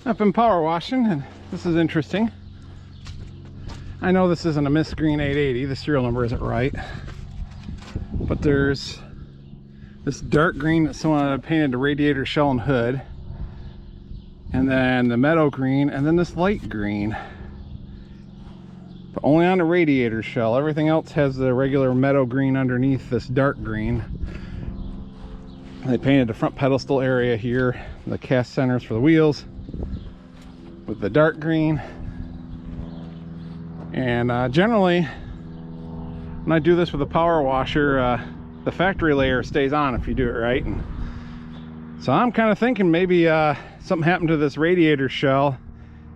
I've been power washing, and this is interesting. I know this isn't a Miss Green 880, the serial number isn't right, but there's this dark green that someone had painted the radiator shell and hood, and then the meadow green, and then this light green, but only on the radiator shell. Everything else has the regular meadow green underneath this dark green. They painted the front pedestal area here, the cast centers for the wheels, with the dark green. And generally, when I do this with a power washer, the factory layer stays on if you do it right. And so I'm kind of thinking maybe something happened to this radiator shell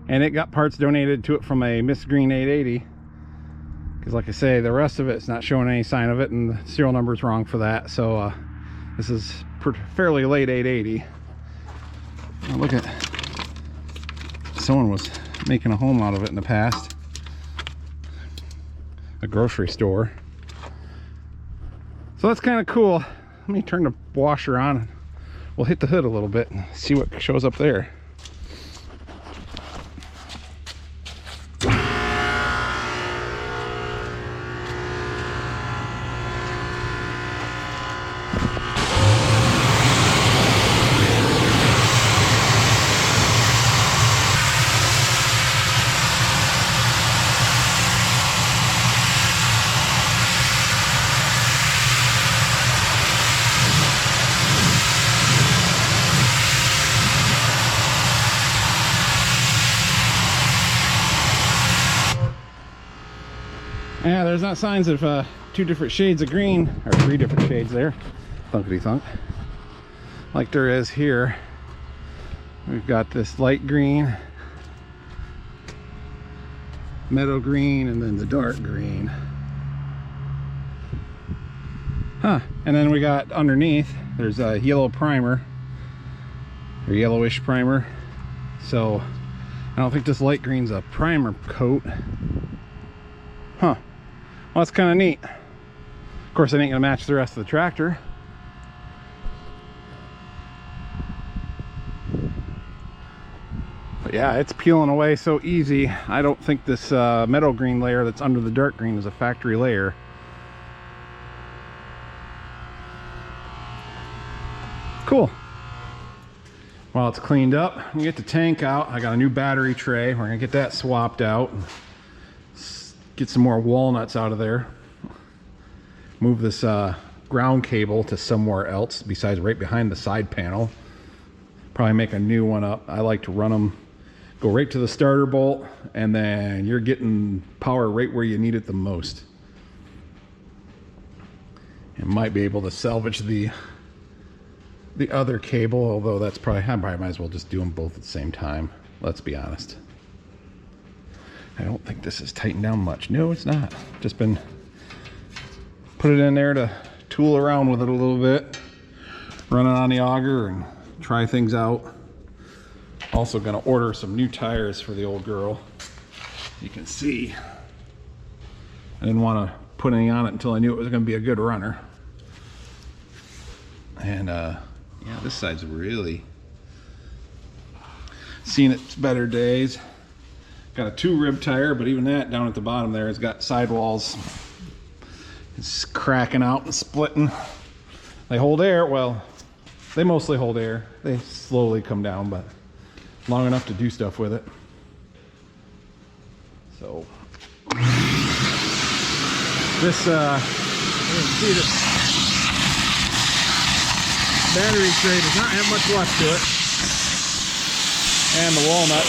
and it got parts donated to it from a Miss Green 880. Because like I say, the rest of it's not showing any sign of it, and the serial number is wrong for that. So this is fairly late 880. Oh, look at, someone was making a home out of it in the past. A grocery store. So that's kind of cool. Let me turn the washer on and we'll hit the hood a little bit and see what shows up there. Yeah, there's not signs of two different shades of green, or three different shades there, thunkety thunk, like there is here. We've got this light green, meadow green, and then the dark green. Huh, and then we got underneath, there's a yellow primer, or yellowish primer. So I don't think this light green's a primer coat. Huh. Well, that's kind of neat. Of course, it ain't gonna match the rest of the tractor. But yeah, it's peeling away so easy. I don't think this meadow green layer that's under the dark green is a factory layer. Cool. While it's cleaned up, we get the tank out. I got a new battery tray. We're gonna get that swapped out. Get some more walnuts out of there. Move this ground cable to somewhere else besides right behind the side panel. Probably make a new one up. I like to run them, go right to the starter bolt, and then you're getting power right where you need it the most. And might be able to salvage the other cable, although that's probably, I might as well just do them both at the same time. Let's be honest. I don't think this is tightened down much. No, it's not. Just been put it in there to tool around with it a little bit, run it on the auger and try things out. Also gonna order some new tires for the old girl. You can see I didn't want to put any on it until I knew it was gonna be a good runner. And yeah, this side's really seen its better days. Got a 2-rib tire, but even that down at the bottom there has got sidewalls. It's cracking out and splitting. They hold air. Well, they mostly hold air. They slowly come down, but long enough to do stuff with it. So this you can see this battery tray does not have much left to it, and the walnut.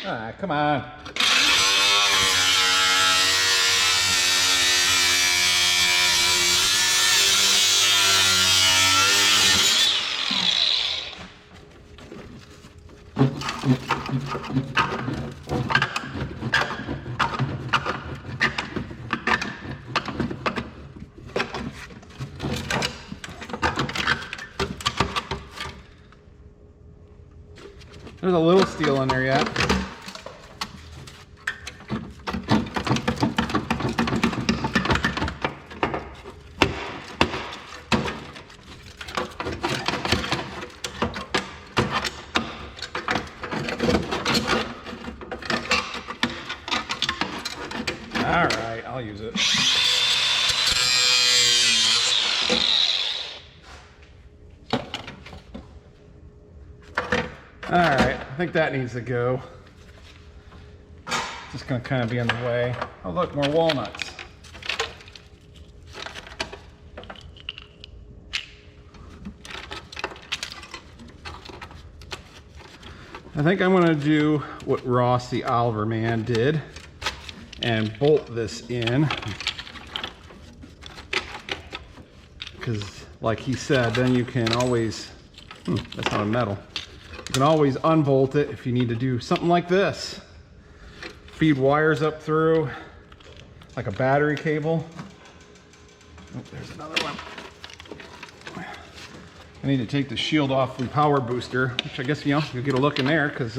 Ah, come on. There's a little steel in there yet. All right, I'll use it. All right, I think that needs to go. Just gonna kind of be in the way. Oh look, more walnuts. I think I'm gonna do what Ross the Oliver man did and bolt this in, because like he said, then you can always, that's not a metal. You can always unbolt it if you need to do something like this. Feed wires up through, like a battery cable. Oh, there's another one. I need to take the shield off the power booster, which I guess, you know, you'll get a look in there, because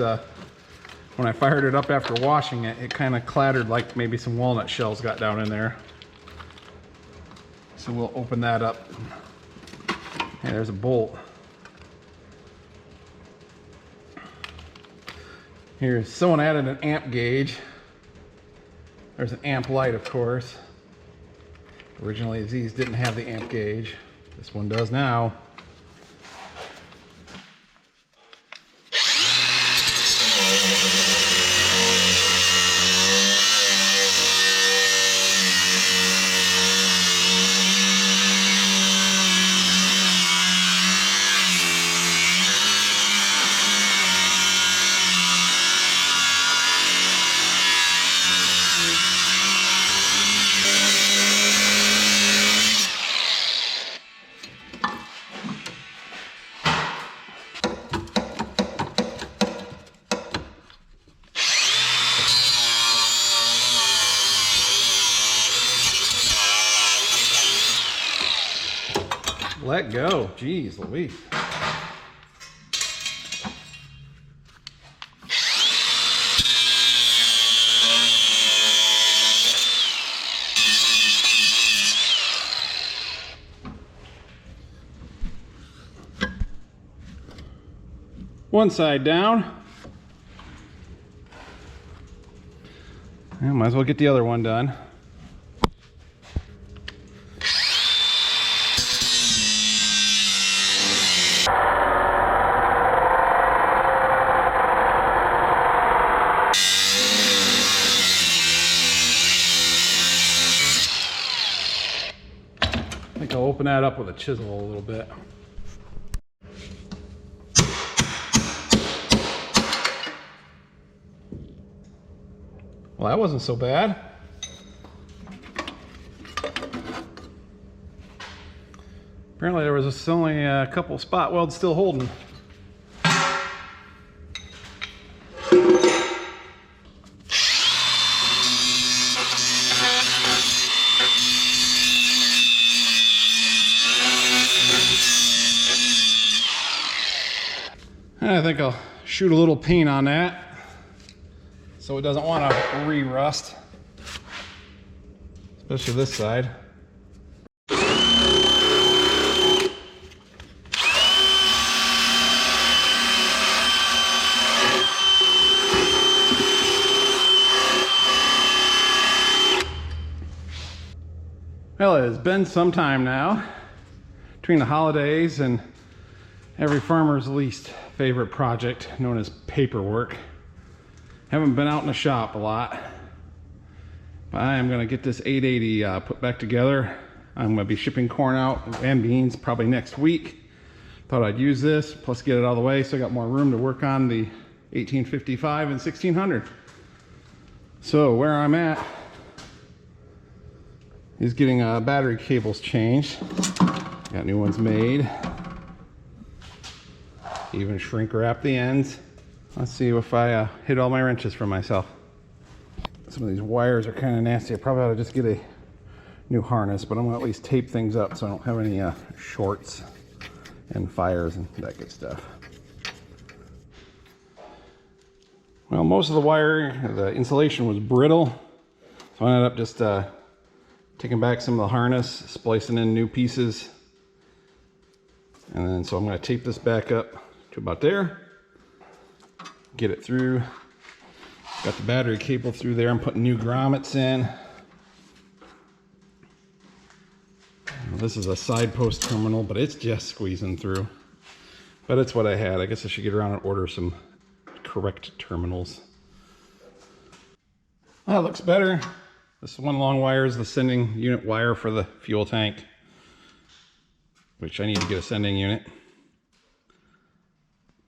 when I fired it up after washing it, it kind of clattered like maybe some walnut shells got down in there. So we'll open that up. Hey, there's a bolt. Here, someone added an amp gauge. There's an amp light, of course. Originally, these didn't have the amp gauge. This one does now. Let go. Jeez Louise. One side down. Yeah, might as well get the other one done. I think I'll open that up with a chisel a little bit. Well, that wasn't so bad. Apparently there was only a couple spot welds still holding. I think I'll shoot a little paint on that so it doesn't want to re-rust, especially this side. Well, it has been some time now between the holidays and every farmer's least favorite project, known as paperwork. Haven't been out in the shop a lot, but I am going to get this 880 put back together. I'm going to be shipping corn out and beans probably next week. Thought I'd use this, plus get it out of the way so I got more room to work on the 1855 and 1600. So where I'm at is getting battery cables changed. Got new ones made. Even shrink wrap the ends. Let's see if I hit all my wrenches for myself. Some of these wires are kind of nasty. I probably ought to just get a new harness, but I'm gonna at least tape things up so I don't have any shorts and fires and that good stuff. Well, most of the wire, the insulation was brittle, so I ended up just taking back some of the harness, splicing in new pieces, and then so I'm going to tape this back up to about there, get it through. Got the battery cable through there. I'm putting new grommets in. Well, this is a side post terminal, but it's just squeezing through. But it's what I had. I guess I should get around and order some correct terminals. That looks better. This one long wire is the sending unit wire for the fuel tank, which I need to get a sending unit.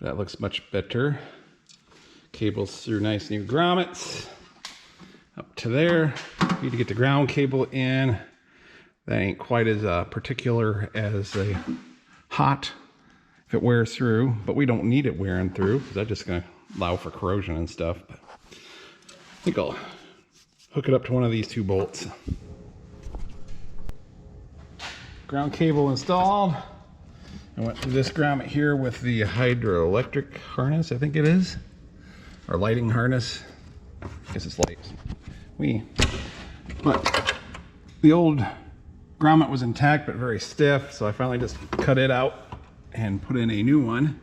That looks much better. Cables through nice new grommets up to there. Need to get the ground cable in. That ain't quite as particular as a hot if it wears through, but we don't need it wearing through because that's just going to allow for corrosion and stuff. But I think I'll hook it up to one of these two bolts. Ground cable installed. I went through this grommet here with the hydroelectric harness, I think it is, or lighting harness. I guess it's light. But the old grommet was intact but very stiff, so I finally just cut it out and put in a new one,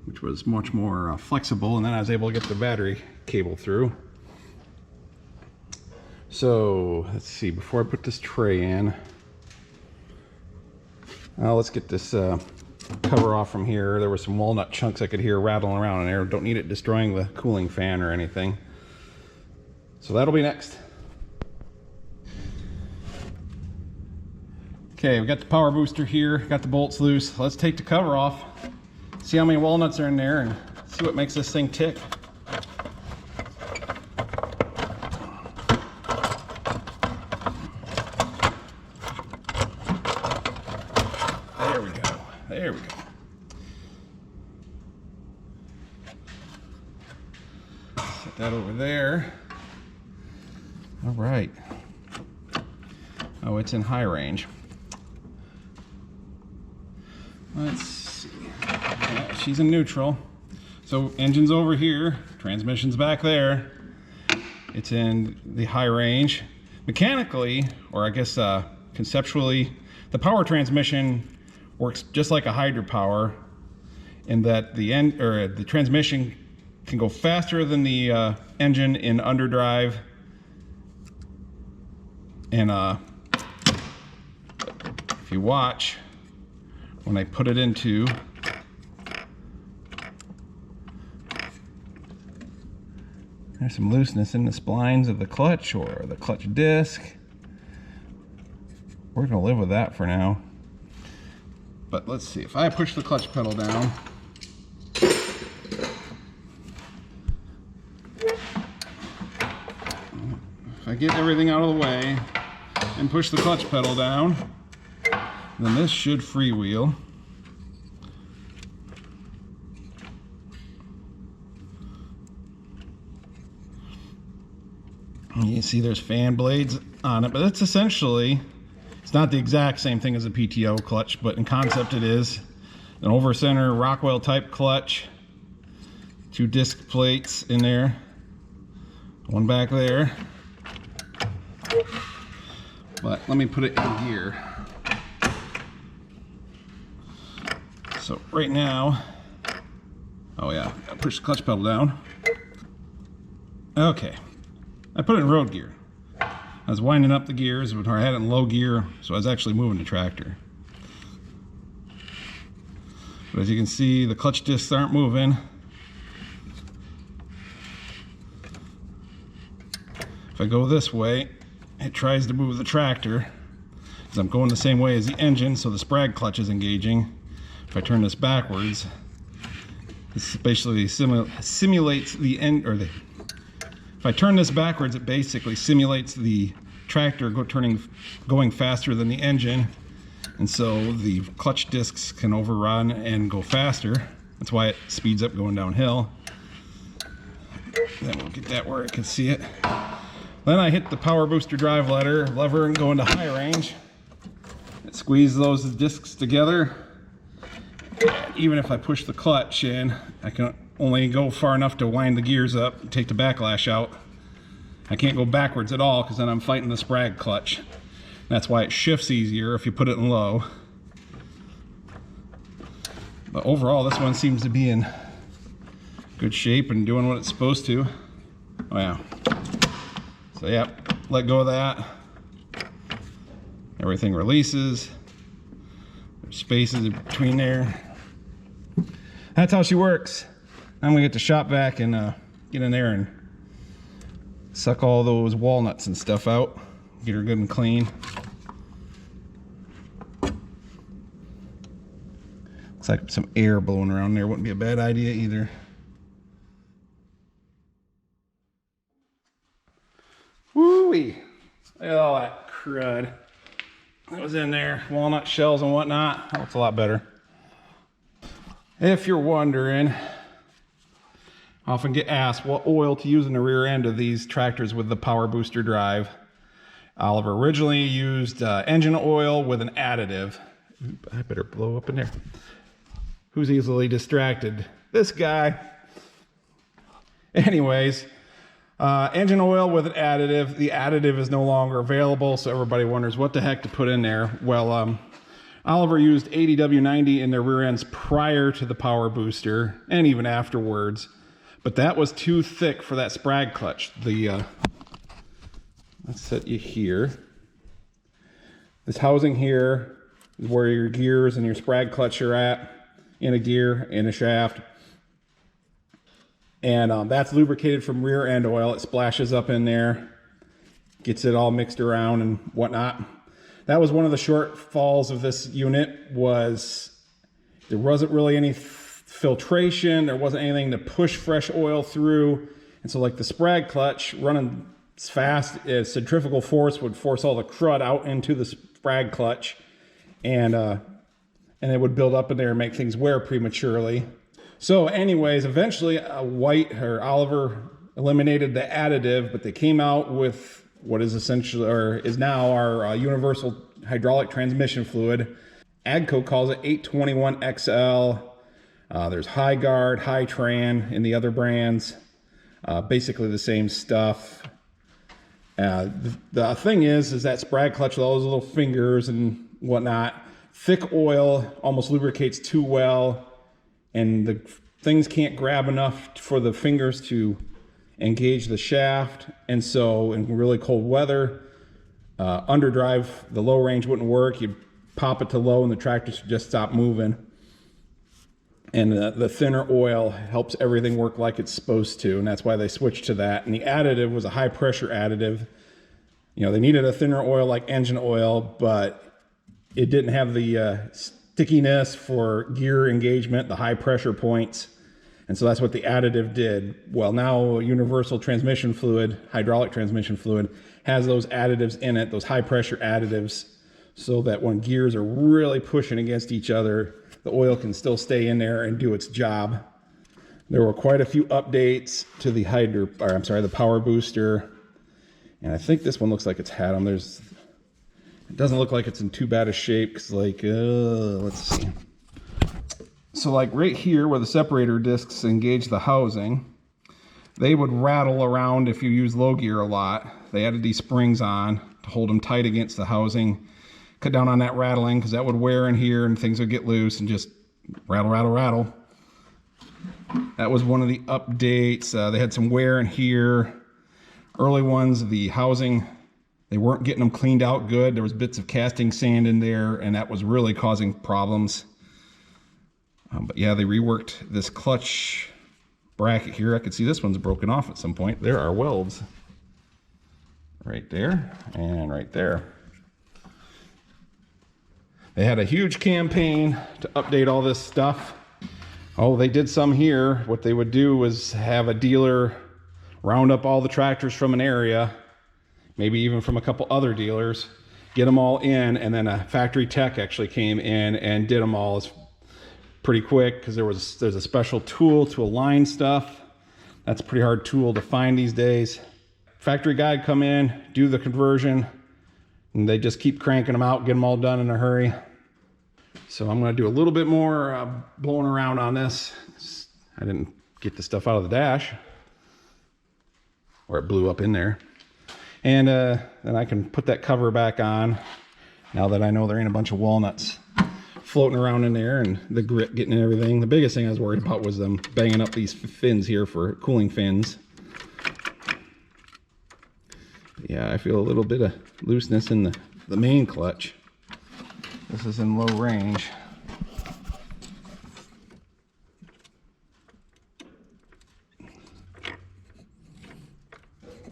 which was much more flexible, and then I was able to get the battery cable through. So let's see, before I put this tray in, let's get this cover off from here. There were some walnut chunks I could hear rattling around in there. Don't need it destroying the cooling fan or anything. So that'll be next. Okay, we got the power booster here, got the bolts loose. Let's take the cover off, see how many walnuts are in there, and see what makes this thing tick. There we go. There we go. Set that over there. All right. Oh, it's in high range. Let's see. Yeah, she's in neutral. So engine's over here, transmission's back there. It's in the high range. Mechanically, or I guess conceptually, the power transmission works just like a hydropower in that the transmission can go faster than the engine in underdrive, and if you watch, when I put it into there's some looseness in the splines of the clutch or the clutch disc. We're gonna live with that for now. But let's see, if I push the clutch pedal down, if I get everything out of the way and push the clutch pedal down, then this should freewheel. You see there's fan blades on it, but it's essentially, it's not the exact same thing as a PTO clutch, but in concept it is. An over-center Rockwell type clutch, two disc plates in there, one back there. But let me put it in gear. So right now, oh yeah, I push the clutch pedal down. Okay, I put it in road gear. I was winding up the gears, but I had it in low gear, so I was actually moving the tractor. But as you can see, the clutch discs aren't moving. If I go this way, it tries to move the tractor, because I'm going the same way as the engine, so the sprag clutch is engaging. If I turn this backwards, this basically simulates the end, or if I turn this backwards, it basically simulates the tractor going faster than the engine, and so the clutch discs can overrun and go faster. That's why it speeds up going downhill. Then we'll get that where I can see it. Then I hit the power booster drive lever and go into high range. It squeezes those discs together. Even if I push the clutch in, I can only go far enough to wind the gears up and take the backlash out. I can't go backwards at all because then I'm fighting the sprag clutch. That's why it shifts easier if you put it in low. But overall, this one seems to be in good shape and doing what it's supposed to. Oh yeah. So yeah, let go of that. Everything releases. There's spaces in between there. That's how she works. I'm gonna get the shop vac and get in there and suck all those walnuts and stuff out. Get her good and clean. Looks like some air blowing around there. Wouldn't be a bad idea either. Woo-wee. Look at all that crud that was in there. Walnut shells and whatnot. That looks a lot better. If you're wondering, I often get asked what oil to use in the rear end of these tractors with the power booster drive. Oliver originally used engine oil with an additive. I better blow up in there. Who's easily distracted? This guy. Anyways, engine oil with an additive. The additive is no longer available, so everybody wonders what the heck to put in there. Well, Oliver used ADW90 in their rear ends prior to the power booster and even afterwards, but that was too thick for that sprag clutch. Let's set you here. This housing here is where your gears and your sprag clutch are at, in a gear, in a shaft. And that's lubricated from rear end oil. It splashes up in there, gets it all mixed around and whatnot. That was one of the shortfalls of this unit, was there wasn't really any filtration. There wasn't anything to push fresh oil through. And so like the sprag clutch running fast, centrifugal force would force all the crud out into the sprag clutch, and it would build up in there and make things wear prematurely. So anyways, eventually Oliver eliminated the additive, but they came out with what is essentially, or is now, our universal hydraulic transmission fluid. AGCO calls it 821XL. There's High Guard, High Tran in the other brands. Basically the same stuff. The thing is that sprag clutch with all those little fingers and whatnot, thick oil almost lubricates too well, and the things can't grab enough for the fingers to engage the shaft. And so in really cold weather, underdrive, the low range wouldn't work. You'd pop it to low and the tractor should just stop moving. And the thinner oil helps everything work like it's supposed to, and that's why they switched to that. And the additive was a high pressure additive. You know, they needed a thinner oil like engine oil, but it didn't have the stickiness for gear engagement, the high pressure points. And so that's what the additive did. Well, now universal transmission fluid, hydraulic transmission fluid, has those additives in it, those high pressure additives, so that when gears are really pushing against each other, the oil can still stay in there and do its job. There were quite a few updates to the the power booster. And I think this one looks like it's had them. It doesn't look like it's in too bad a shape, because let's see. So like right here where the separator discs engage the housing, they would rattle around if you use low gear a lot. They added these springs on to hold them tight against the housing, cut down on that rattling, because that would wear in here and things would get loose and just rattle, rattle, rattle. That was one of the updates. They had some wear in here. Early ones, the housing, they weren't getting them cleaned out good. There was bits of casting sand in there, and that was really causing problems. But yeah, they reworked this clutch bracket here. I could see this one's broken off at some point. There are welds right there and right there. They had a huge campaign to update all this stuff. Oh, they did some here. What they would do was have a dealer round up all the tractors from an area, maybe even from a couple other dealers, get them all in, and then a factory tech actually came in and did them all. It's pretty quick because there's a special tool to align stuff. That's a pretty hard tool to find these days. Factory guy come in, do the conversion, and they just keep cranking them out, get them all done in a hurry. So I'm going to do a little bit more blowing around on this. I didn't get the stuff out of the dash, or it blew up in there. And then I can put that cover back on now that I know there ain't a bunch of walnuts floating around in there and the grit getting in everything. The biggest thing I was worried about was them banging up these fins here for cooling fins. But yeah, I feel a little bit of looseness in the main clutch. This is in low range.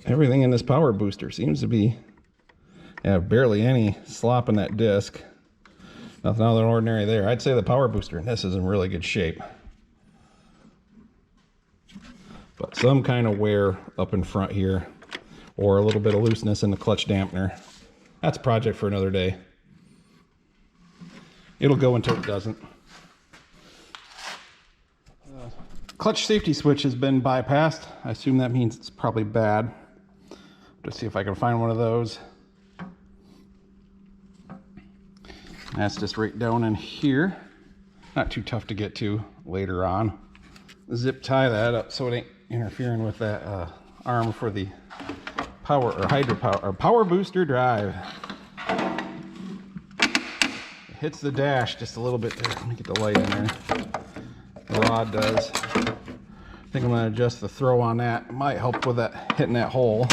Everything in this power booster seems to be barely any slop in that disc. Nothing out of the ordinary there. I'd say the power booster in this is in really good shape. But some kind of wear up in front here, or a little bit of looseness in the clutch dampener. That's a project for another day. It'll go until it doesn't. Clutch safety switch has been bypassed. I assume that means it's probably bad. Just see if I can find one of those. That's just right down in here. Not too tough to get to later on. Zip tie that up so it ain't interfering with that arm for the power or hydropower or power booster drive. It hits the dash just a little bit there. Let me get the light in there. The rod does. I think I'm going to adjust the throw on that. It might help with that hitting that hole.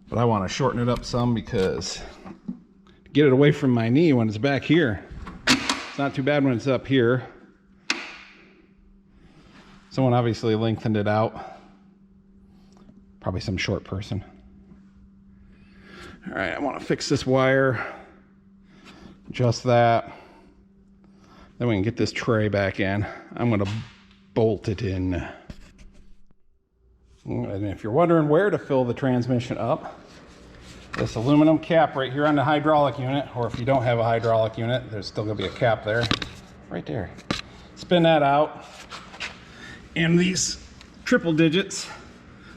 But I want to shorten it up some because to get it away from my knee when it's back here. It's not too bad when it's up here. Someone obviously lengthened it out. Probably some short person. All right, I want to fix this wire. Just that. Then we can get this tray back in. I'm going to bolt it in. And if you're wondering where to fill the transmission up, this aluminum cap right here on the hydraulic unit, or if you don't have a hydraulic unit, there's still going to be a cap there. Right there. Spin that out. And these triple digits,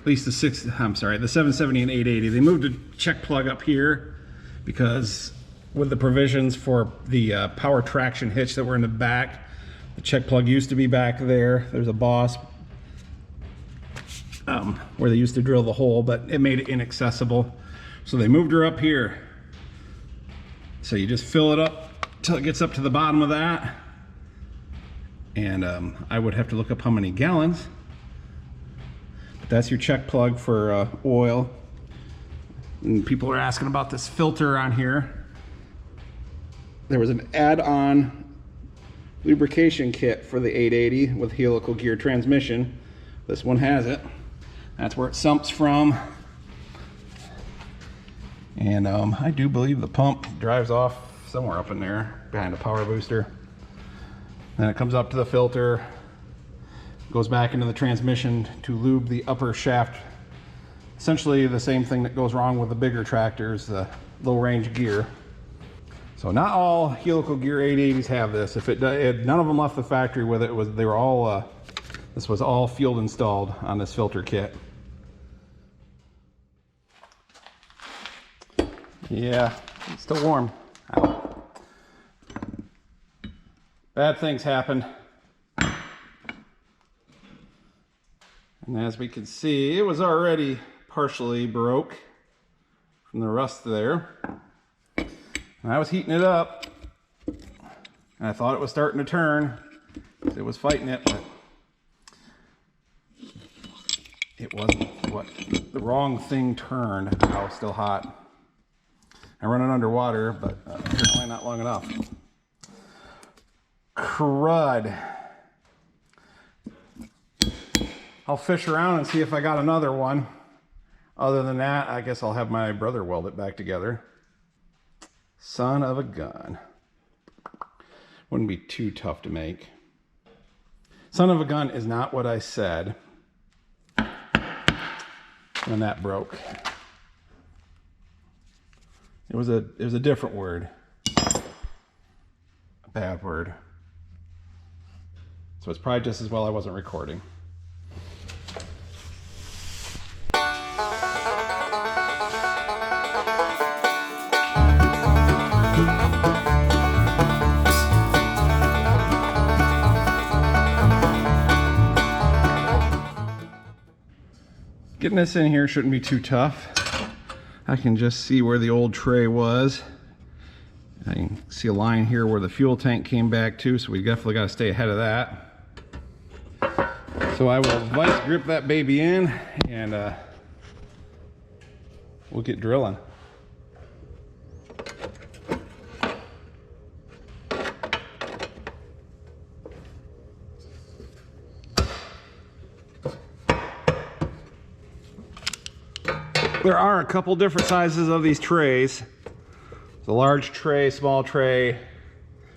at least the 770 and 880, they moved a check plug up here because with the provisions for the power traction hitch that were in the back, the check plug used to be back there. There's a boss where they used to drill the hole, but it made it inaccessible. So they moved her up here. So you just fill it up till it gets up to the bottom of that. And I would have to look up how many gallons. But that's your check plug for oil. And people are asking about this filter on here. There was an add-on lubrication kit for the 880 with helical gear transmission. This one has it. That's where it sumps from. And I do believe the pump drives off somewhere up in there behind the power booster. Then it comes up to the filter, goes back into the transmission to lube the upper shaft. Essentially the same thing that goes wrong with the bigger tractors, the low range gear. So not all helical gear 880s have this. If it none of them left the factory with it. They were all this was all field installed on this filter kit. Yeah, it's still warm. Ow. Bad things happen. And as we can see, it was already partially broke from the rust there. And I was heating it up, and I thought it was starting to turn. It was fighting it, but it wasn't. What the wrong thing turned. Now it's still hot. I run it underwater, but apparently not long enough. Crud. I'll fish around and see if I got another one. Other than that, I guess I'll have my brother weld it back together. Son of a gun. Wouldn't be too tough to make. Son of a gun is not what I said when that broke. It was a different word. A bad word. So it's probably just as well I wasn't recording. Getting this in here shouldn't be too tough. I can just see where the old tray was. I can see a line here where the fuel tank came back to, so we definitely got to stay ahead of that. So I will vice grip that baby in, and we'll get drilling. There are a couple different sizes of these trays. There's a large tray, small tray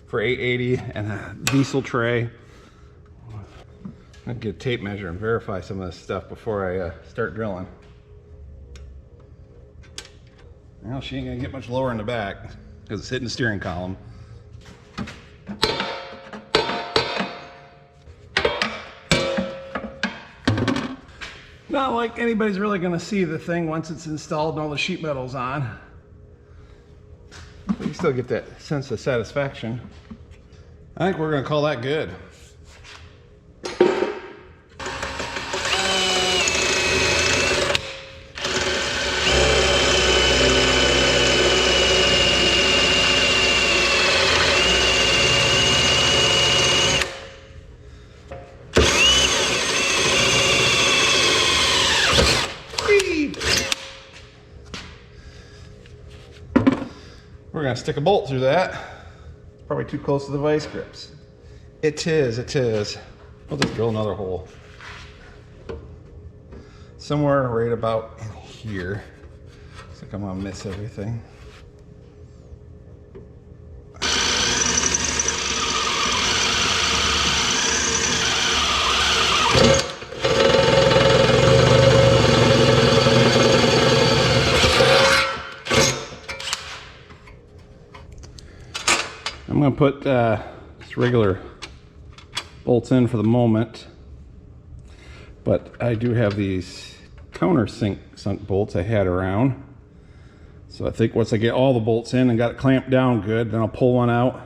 for 880, and a diesel tray. I'll get a tape measure and verify some of this stuff before I start drilling. Well, she ain't gonna get much lower in the back because it's hitting the steering column. Not like anybody's really gonna see the thing once it's installed and all the sheet metal's on. But you still get that sense of satisfaction. I think we're gonna call that good. We're gonna stick a bolt through that. Probably too close to the vice grips. It is. We'll just drill another hole. Somewhere right about in here. Looks like I'm gonna miss everything. I'm going to put just regular bolts in for the moment, but I do have these countersunk bolts I had around. So I think once I get all the bolts in and got it clamped down good, then I'll pull one out,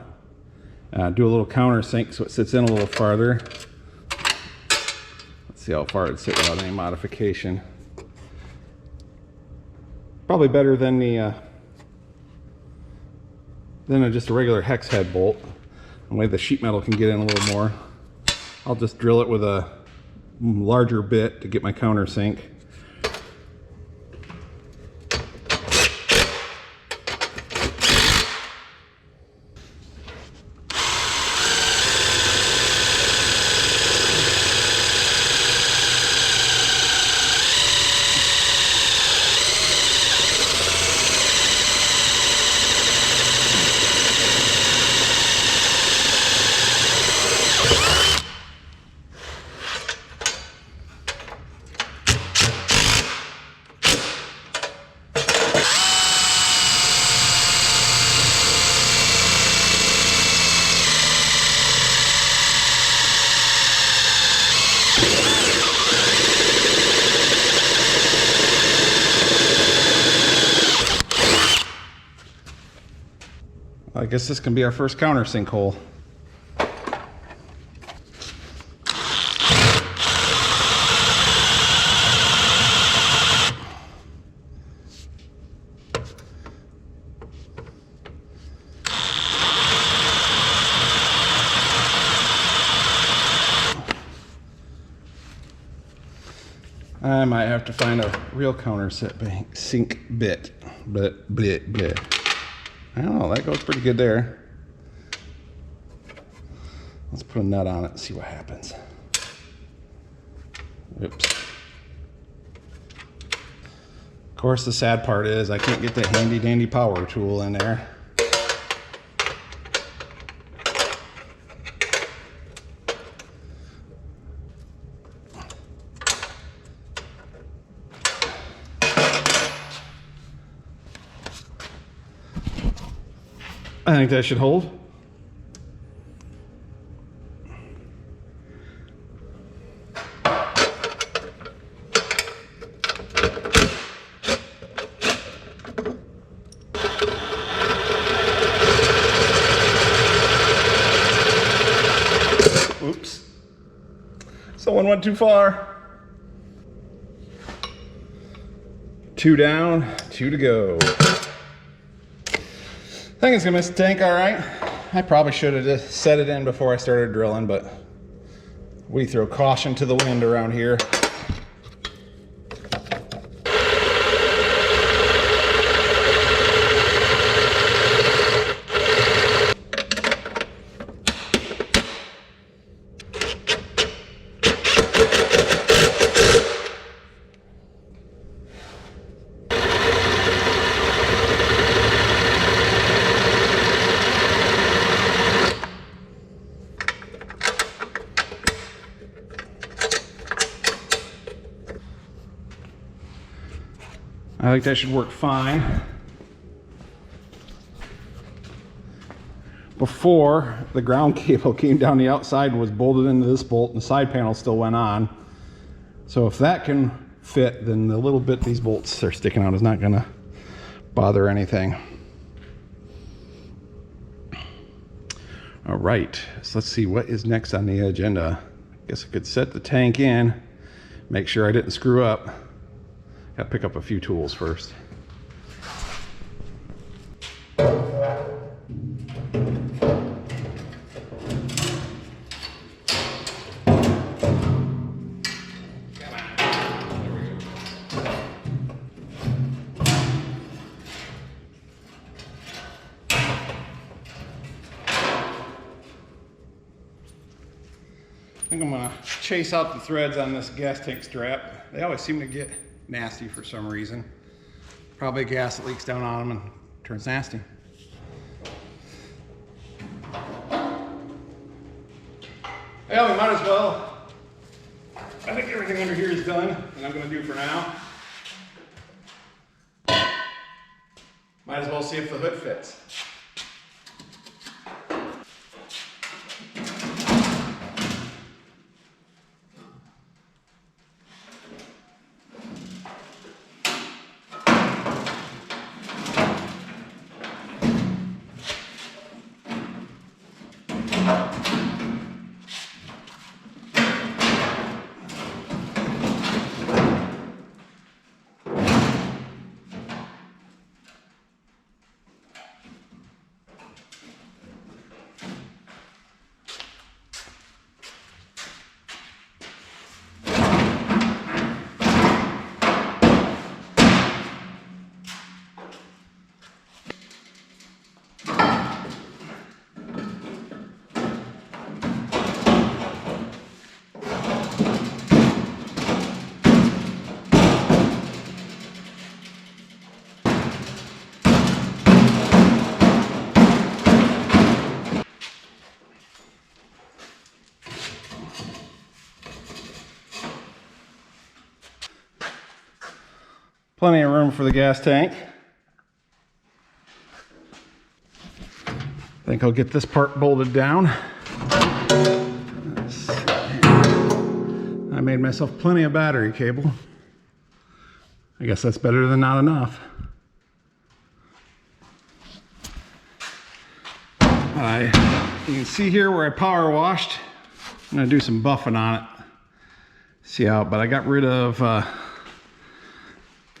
do a little countersink so it sits in a little farther. Let's see how far it'd sit without any modification. Probably better than just a regular hex head bolt. The way the sheet metal can get in a little more. I'll just drill it with a larger bit to get my countersink. I guess this can be our first countersink hole. I might have to find a real countersink bit, but I don't know, that goes pretty good there. Let's put a nut on it and see what happens. Oops. Of course, the sad part is I can't get the handy dandy power tool in there. I think that should hold. Oops. Someone went too far. 2 down, 2 to go. I think it's gonna miss the tank all right. I probably should have just set it in before I started drilling, but we throw caution to the wind around here. I think that should work fine. Before, the ground cable came down the outside and was bolted into this bolt, and the side panel still went on. So if that can fit, then the little bit these bolts are sticking out is not gonna bother anything. All right, so let's see what is next on the agenda. I guess I could set the tank in, make sure I didn't screw up. Gotta pick up a few tools first. I think I'm gonna chase out the threads on this gas tank strap. They always seem to get nasty for some reason. Probably gas that leaks down on them and turns nasty. Yeah, we might as well. I think everything under here is done, and I'm gonna do for now. Might as well see if the hood fits. Plenty of room for the gas tank. I think I'll get this part bolted down. I made myself plenty of battery cable. I guess that's better than not enough. You can see here where I power washed. I'm gonna do some buffing on it. See how, but I got rid of,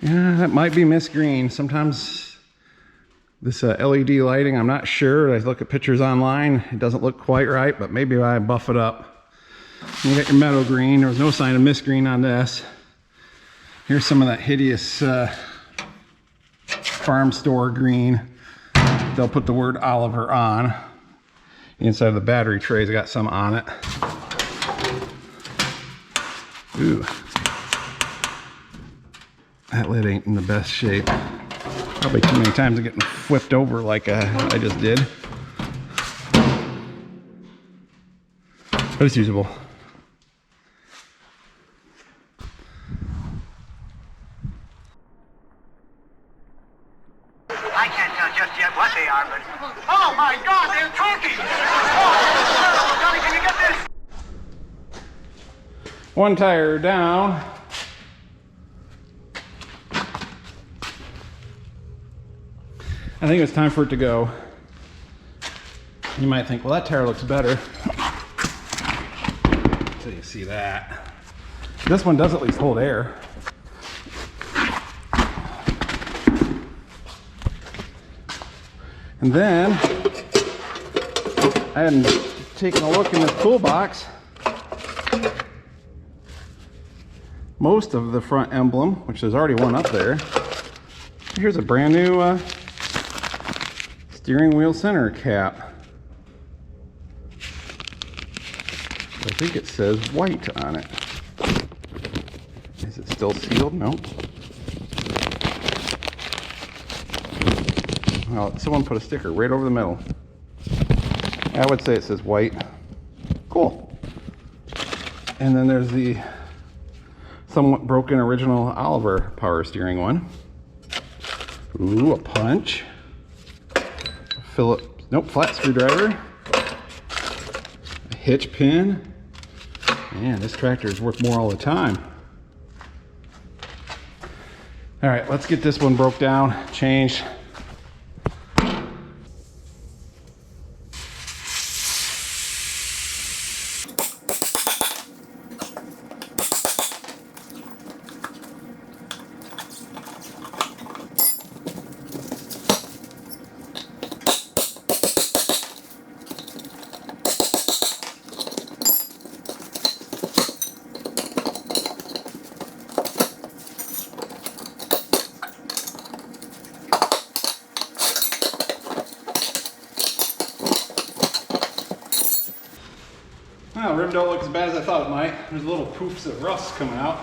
yeah, that might be mist green. Sometimes this LED lighting, I'm not sure. I look at pictures online, it doesn't look quite right, but maybe I buff it up. You got your meadow green. There was no sign of mist green on this. Here's some of that hideous farm store green. They'll put the word Oliver on. Inside of the battery trays, I got some on it. Ooh. That lid ain't in the best shape. Probably too many times of getting flipped over like I just did. But it's usable. I can't tell just yet what they are, but... Oh my God, they're turkeys! Oh, Johnny, can you get this? One tire down. I think it's time for it to go. You might think, well, that tire looks better. Until you see that. This one does at least hold air. And then I hadn't taken a look in this toolbox. Most of the front emblem, which there's already one up there. Here's a brand new steering wheel center cap. I think it says white on it. Is it still sealed? Nope. Well, someone put a sticker right over the middle. I would say it says white. Cool. And then there's the somewhat broken original Oliver power steering one. Ooh, a punch. Phillips, nope, flat screwdriver. A hitch pin. Man, this tractor is worth more all the time. All right, let's get this one broke down, changed. Well, rim don't look as bad as I thought it might. There's little poofs of rust coming out.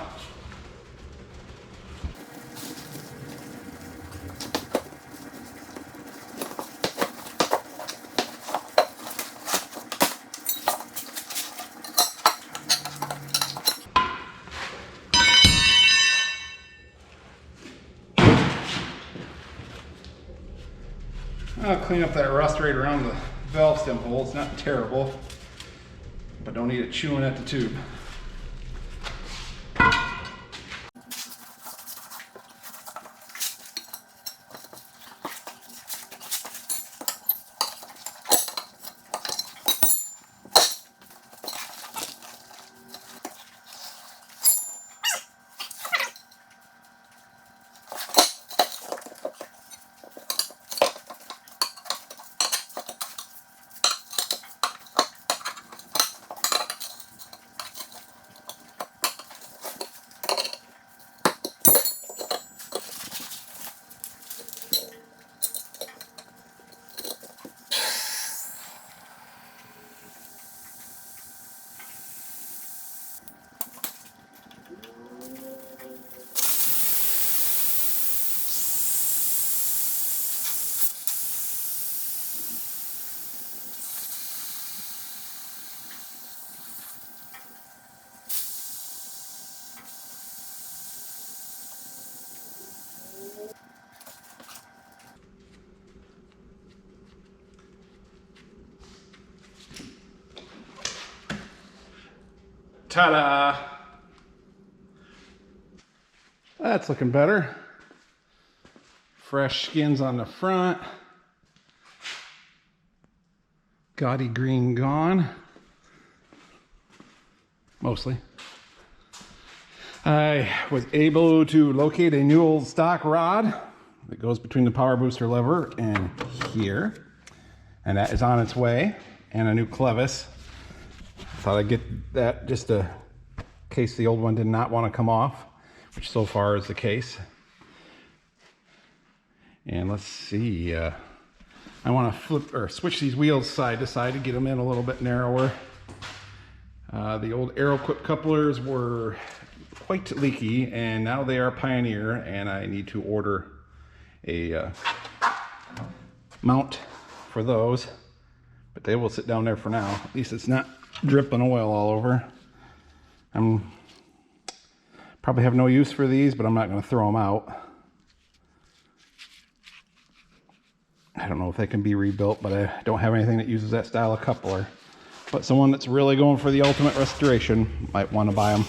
I'll clean up that rust right around the valve stem hole. It's not terrible, but don't need it chewing at the tube. Ta-da! That's looking better. Fresh skins on the front. Gaudy green gone. Mostly. I was able to locate a new old stock rod that goes between the power booster lever and here. And that is on its way. And a new clevis. Thought I'd get that just in case the old one did not want to come off, which so far is the case. And let's see, I want to flip or switch these wheels side to side to get them in a little bit narrower. The old Aeroquip couplers were quite leaky, and now they are Pioneer, and I need to order a mount for those, but they will sit down there for now. At least it's not dripping oil all over. I'm probably have no use for these, but I'm not going to throw them out. I don't know if they can be rebuilt, but I don't have anything that uses that style of coupler. But someone that's really going for the ultimate restoration might want to buy them.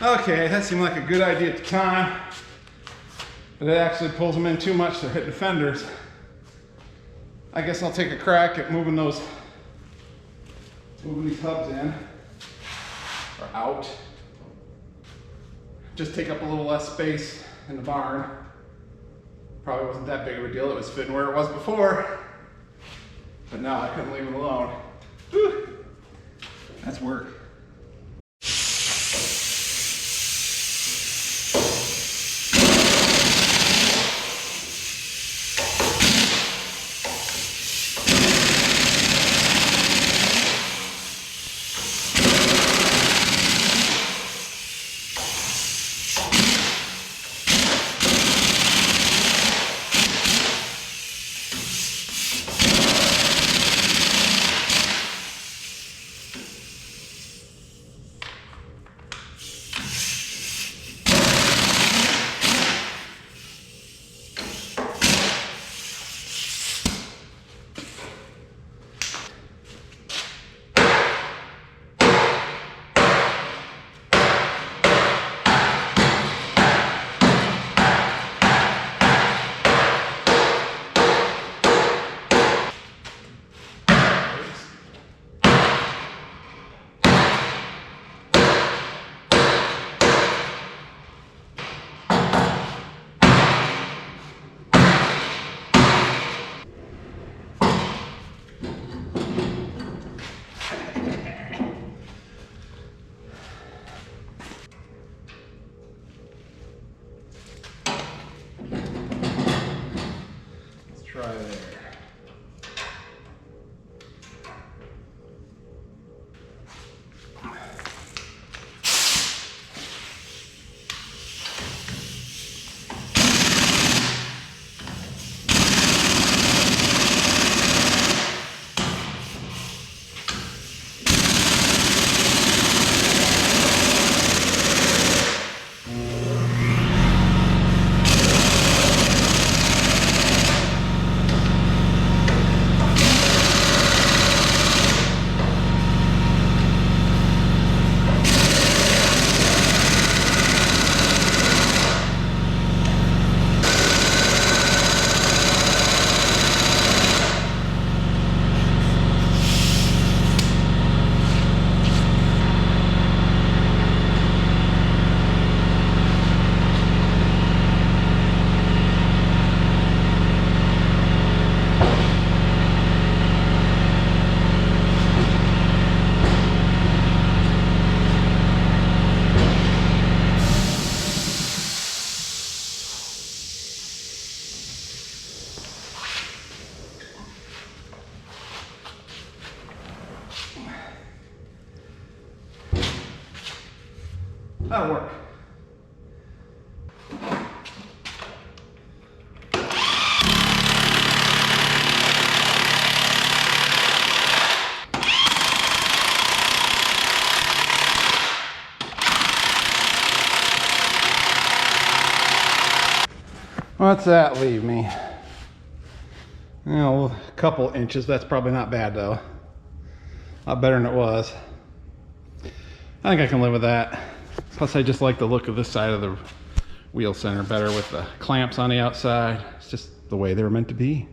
Okay, that seemed like a good idea at the time, but it actually pulls them in too much to hit the fenders. I guess I'll take a crack at moving these hubs in or out. Just take up a little less space in the barn. Probably wasn't that big of a deal. It was fitting where it was before, but now I couldn't leave it alone. Whew. That's work. That'll work. What's that leave me? You know, a couple inches. That's probably not bad though. A lot better than it was. I think I can live with that. Plus I just like the look of this side of the wheel center better with the clamps on the outside. It's just the way they were meant to be.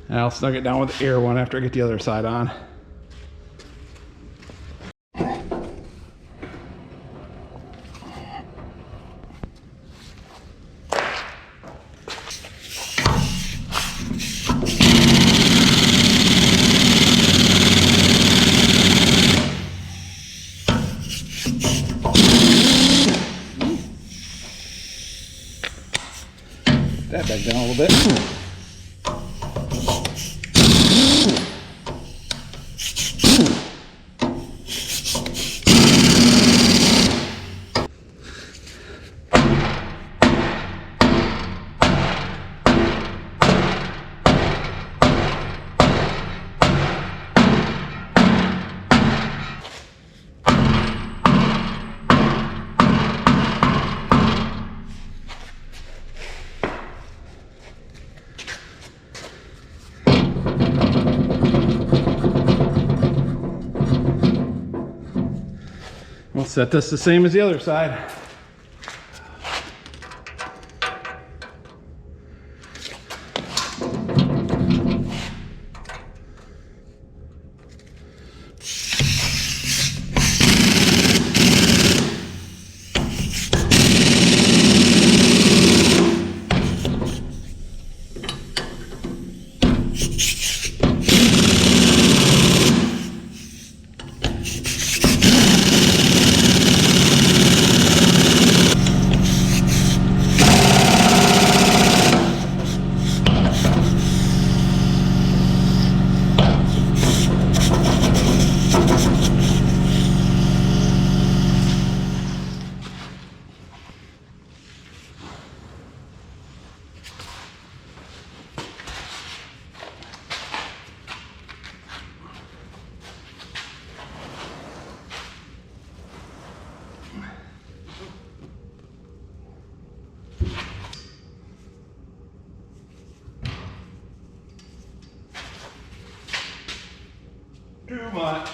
And I'll snug it down with the air one after I get the other side on. That back down a little bit. set this the same as the other side. Too much.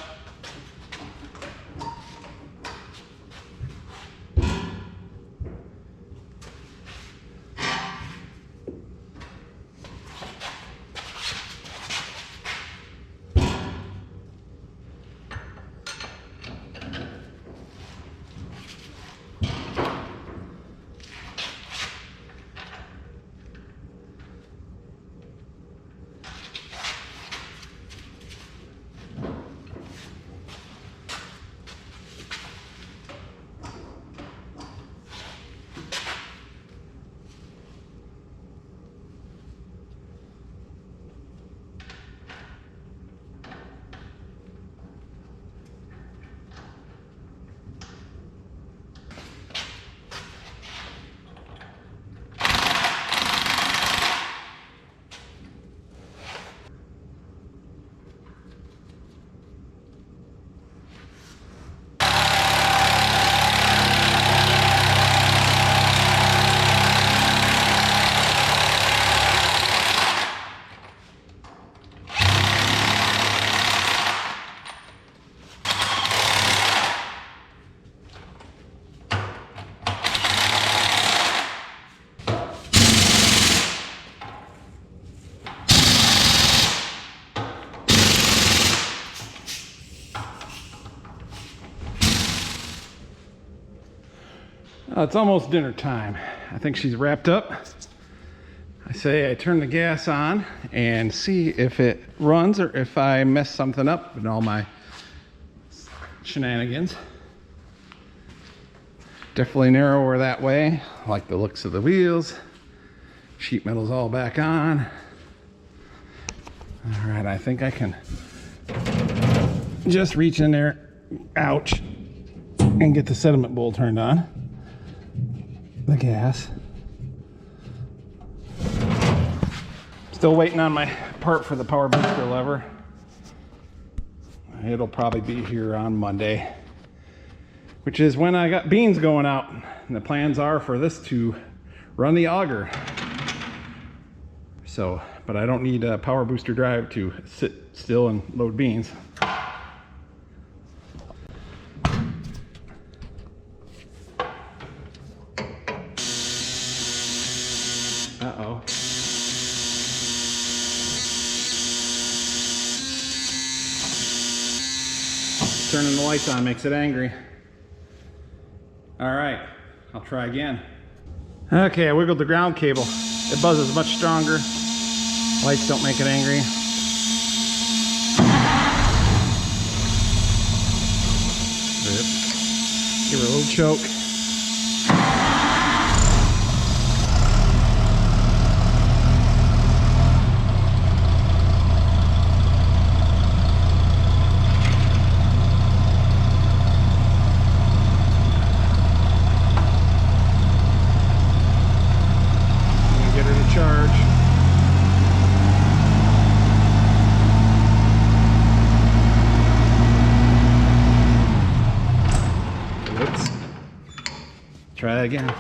It's almost dinner time. I think she's wrapped up. I say I turn the gas on and see if it runs or if I mess something up in all my shenanigans. Definitely narrower that way. I like the looks of the wheels. Sheet metal's all back on. All right, I think I can just reach in there, ouch, and get the sediment bowl turned on. The gas. Still waiting on my part for the power booster lever. It'll probably be here on Monday, which is when I got beans going out. And the plans are for this to run the auger. So, but I don't need a power booster drive to sit still and load beans. Uh-oh. Turning the lights on makes it angry. All right, I'll try again. Okay, I wiggled the ground cable. It buzzes much stronger. Lights don't make it angry. Give her a little choke. Try that again.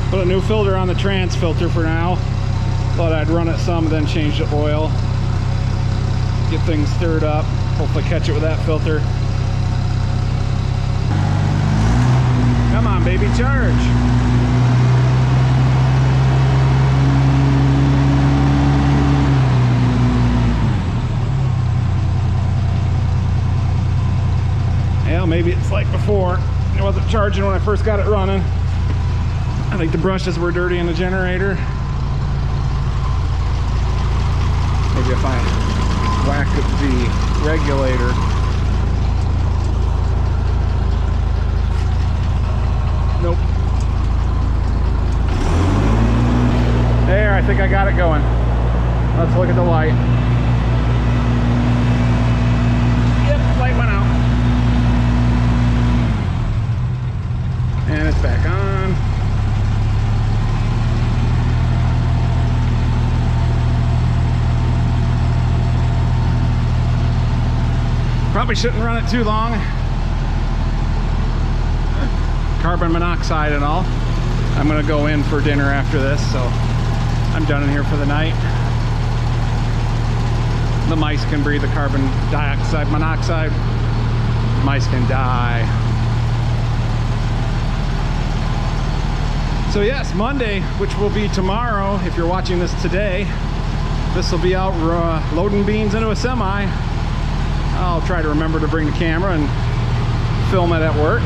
Put a new filter on the trans filter for now. Thought I'd run it some, then change the oil. Get things stirred up. Hopefully catch it with that filter. Come on, baby, charge. Yeah, maybe it's like before. It wasn't charging when I first got it running. I think the brushes were dirty in the generator. Maybe if I whack the regulator. Nope. There, I think I got it going. Let's look at the light. Yep, light went out. And it's back on. Probably shouldn't run it too long. Carbon monoxide and all. I'm gonna go in for dinner after this, so I'm done in here for the night. The mice can breathe the carbon dioxide, monoxide. Mice can die. So yes, Monday, which will be tomorrow, if you're watching this today, this will be out loading beans into a semi. I'll try to remember to bring the camera and film it at work.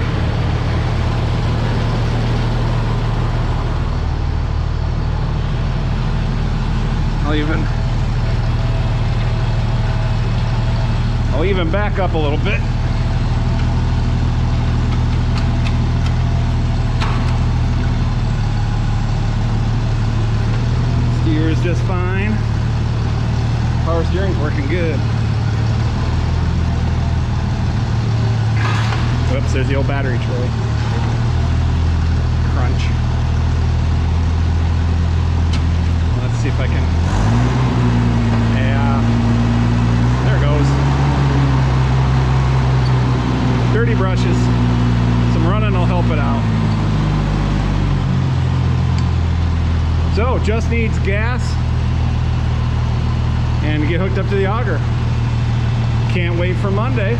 I'll even back up a little bit. Steer is just fine. Power steering's working good. Whoops, there's the old battery tray. Crunch. Let's see if I can. Yeah. There it goes. Dirty brushes. Some running will help it out. So, just needs gas and get hooked up to the auger. Can't wait for Monday.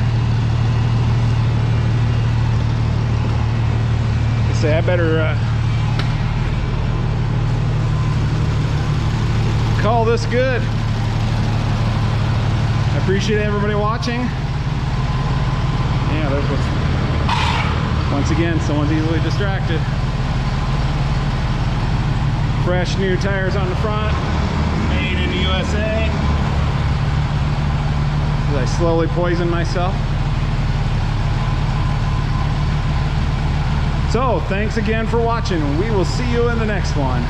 Say I better call this good. I appreciate everybody watching. Yeah, there's what's, once again, someone's easily distracted. Fresh new tires on the front, made in the USA. As I slowly poison myself. So, thanks again for watching. We will see you in the next one.